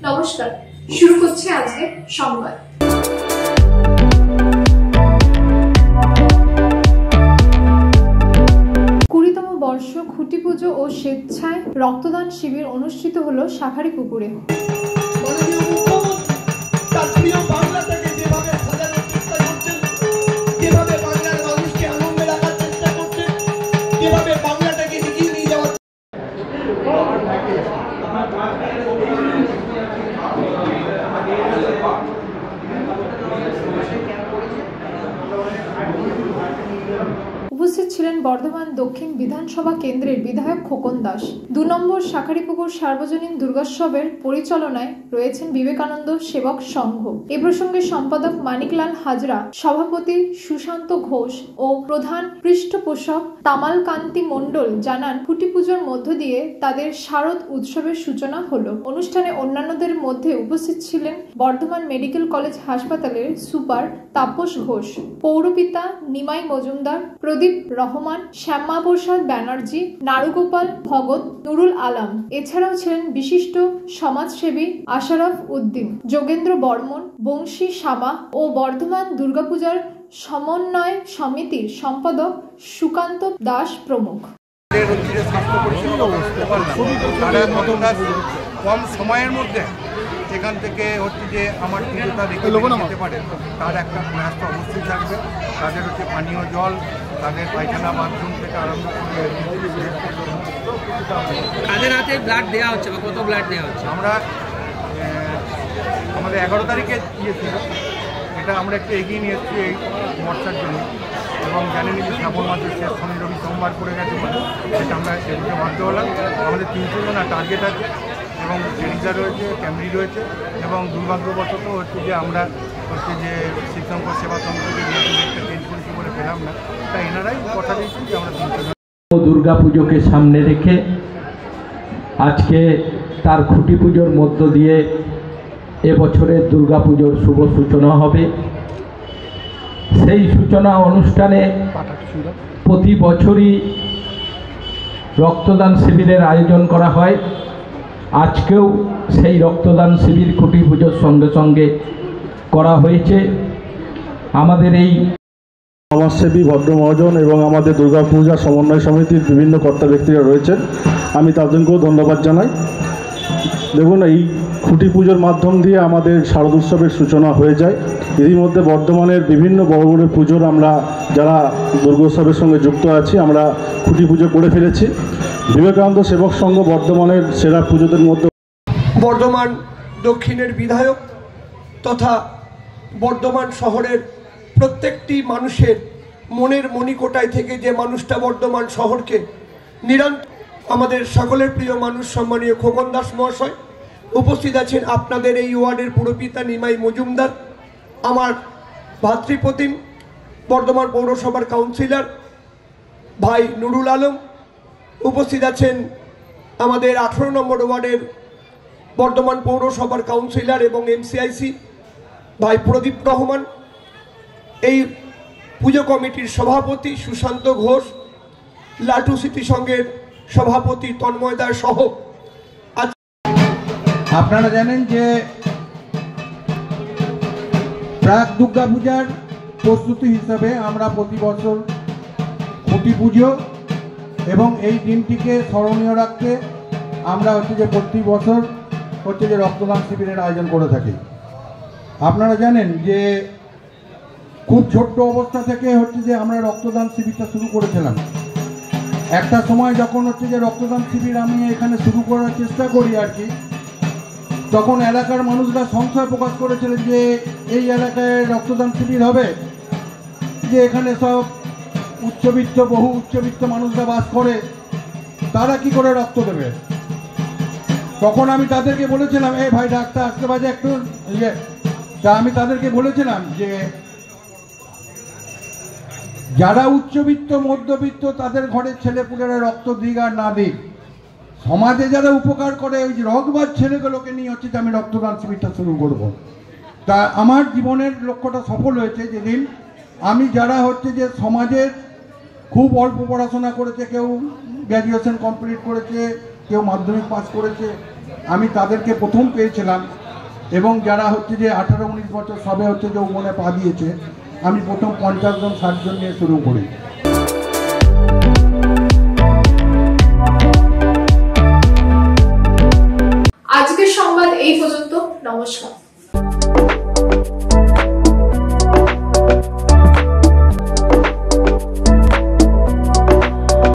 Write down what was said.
নমস্কার, শুরু করছে আজকে সংবাদ। 20তম বর্ষ খুঁটি পুজো ও স্বেচ্ছায় রক্তদান শিবির অনুষ্ঠিত হলো শাঁখারীপুকুরে। উপস্থিত ছিলেন বর্ধমান দক্ষিণ বিধানসভা কেন্দ্রের বিধায়ক খোকন দাস। 2 নম্বর শাঁখারীপুকুর সার্বজনীন দুর্গোৎসবের পরিচালনায় রয়েছেন বিবেকানন্দ সেবক সংঘ। এ প্রসঙ্গে সম্পাদক মানিকলাল হাজরা, সভাপতি সুশান্ত ঘোষ ও প্রধান পৃষ্ঠপোষক তামাল কান্তি মণ্ডল জানান, খুঁটি পুজোর মধ্য দিয়ে তাদের শারদ উৎসবের সূচনা হলো। অনুষ্ঠানে অন্যান্যদের মধ্যে উপস্থিত ছিলেন বর্ধমান মেডিকেল কলেজ হাসপাতালের সুপার তাপস ঘোষ, পৌরপিতা নিমাই মজুমদার, প্রদীপ রহমান, শ্যামাপ্রসাদ ব্যানার্জি, নারুগোপাল ভগত, নুরুল আলম। এছাড়াও ছিলেন বিশিষ্ট সমাজসেবী আশরাফ উদ্দিন, যোগেন্দ্র বর্মন, বংশী শামা ও বর্ধমান দুর্গাপূজার সমন্বয় সমিতির সম্পাদক সুকান্ত দাস প্রমুখ। কম সময়ের মধ্যে সেখান থেকে হচ্ছে যে আমার পুজোটা দেখে নিতে পারে, তার একটা প্রয়াস তো অবশ্যই থাকবে। তাদের হচ্ছে পানীয় জল, তাদের পায়খানা বাথরুম থেকে আরম্ভ করে তাদের হাতে ব্লাড দেওয়া হচ্ছে বা কত ব্লাড দেওয়া হচ্ছে? আমরা আমাদের 11 তারিখে দিয়েছিল, এটা আমরা একটু এগিয়ে নিয়ে এসেছি এই বর্ষার জন্য, এবং জানেন যে শ্রাবণ মাসের শেষ শনি রবি সোমবার করে গেছে বলে সেটা আমরা এদিকে বাধ্য হলাম। আমাদের 300 জনের টার্গেট আছে এবং জেনিজা রয়েছে, ক্যামরি রয়েছে, এবং দুর্ভাগ্যবশত হচ্ছে যে আমরা হচ্ছে যে শিক্ষাঙ্কর সেবা সংঘকে একটা চেঞ্জ করেছি বলে পেলাম না, তাই এনারাই কথা দিয়েছেন যে আমরা 300 জন। দুর্গা পুজোকে সামনে রেখে আজকে তার খুঁটি পুজোর মধ্য দিয়ে এবছরের দুর্গা পুজোর শুভ সূচনা হবে। সেই সূচনা অনুষ্ঠানে প্রতি বছরই রক্তদান শিবিরের আয়োজন করা হয়। আজকেও সেই রক্তদান শিবির খুঁটি পুজোর সঙ্গে সঙ্গে করা হয়েছে। আমাদের এই সমাজসেবী ভদ্র মহাজন এবং আমাদের দুর্গা পূজা সমন্বয় সমিতির বিভিন্ন কর্তা ব্যক্তিরা রয়েছেন, আমি তাদেরকেও ধন্যবাদ জানাই। দেখুন, এই খুঁটি পুজোর মাধ্যম দিয়ে আমাদের শারদ উৎসবের সূচনা হয়ে যায়। এরই মধ্যে বর্ধমানের বিভিন্ন বড় বড় পুজোর আমরা যারা দুর্গোৎসবের সঙ্গে যুক্ত আছি, আমরা খুঁটি পুজো করে ফেলেছি। বিবেকানন্দ সেবক সংঘ বর্ধমানের সেরা পুজোদের মধ্যে বর্ধমান দক্ষিণের বিধায়ক তথা বর্ধমান শহরের প্রত্যেকটি মানুষের মনের মণিকোটায় থেকে যে মানুষটা বর্ধমান শহরকে নিরন্তর, আমাদের সকলের প্রিয় মানুষ সম্মানীয় খোকন দাস মহাশয় উপস্থিত আছেন। আপনাদের এই ওয়ার্ডের পুরপিতা নিমাই মজুমদার, আমার ভাতৃপ্রতিম বর্ধমান পৌরসভার কাউন্সিলর ভাই নুরুল আলম, উপস্থিত আছেন আমাদের 18 নম্বর ওয়ার্ডের বর্ধমান পৌরসভার কাউন্সিলর এবং এমসিআইসি ভাই প্রদীপ রহমান, এই পুজো কমিটির সভাপতি সুশান্ত ঘোষ, লাটু স্মৃতি সংঘের সভাপতি তন্ময় দাস সহ। আপনারা জানেন যে প্রাক দুর্গা পূজার প্রস্তুতি হিসাবে আমরা প্রতি বছর খুঁটি পুজো এবং এই দিনটিকে স্মরণীয় রাখতে আমরা হচ্ছে যে প্রতি বছর হচ্ছে যে রক্তদান শিবিরের আয়োজন করে থাকি। আপনারা জানেন যে খুব ছোট্ট অবস্থা থেকে হচ্ছে যে আমরা রক্তদান শিবিরটা শুরু করেছিলাম। একটা সময় যখন হচ্ছে যে রক্তদান শিবির আমি এখানে শুরু করার চেষ্টা করি আর কি, তখন এলাকার মানুষরা সংশয় প্রকাশ করেছিলেন যে এই এলাকায় রক্তদান শিবির হবে, যে এখানে সব বহু উচ্চবিত্ত মানুষরা বাস করে, তারা কি করে রক্ত দেবে। তখন আমি তাদেরকে বলেছিলাম, এই ভাই ডাক্তার আসতে বাজে একটু তা আমি তাদেরকে বলেছিলাম যে যারা উচ্চবিত্ত মধ্যবিত্ত তাদের ঘরের ছেলেপুলেরা রক্ত দিক আর না দিক, সমাজে যারা উপকার করে ওই যে রগবাজ ছেলেগুলোকে নিয়ে হচ্ছে যে আমি রক্তদান শিবিরটা শুরু করব। তা আমার জীবনের লক্ষ্যটা সফল হয়েছে যেদিন আমি যারা হচ্ছে যে সমাজের খুব অল্প পড়াশোনা করেছে, কেউ গ্র্যাজুয়েশন কমপ্লিট করেছে, কেউ মাধ্যমিক পাস করেছে। আমি তাদেরকে প্রথম পেয়েছিলাম এবং যারা হচ্ছে যে 18-19 বছর সবে হচ্ছে যৌবনে পা দিয়েছে, আমি প্রথম 50 জন 60 জন নিয়ে শুরু করি। আজকের সংবাদ এই পর্যন্ত। নমস্কার।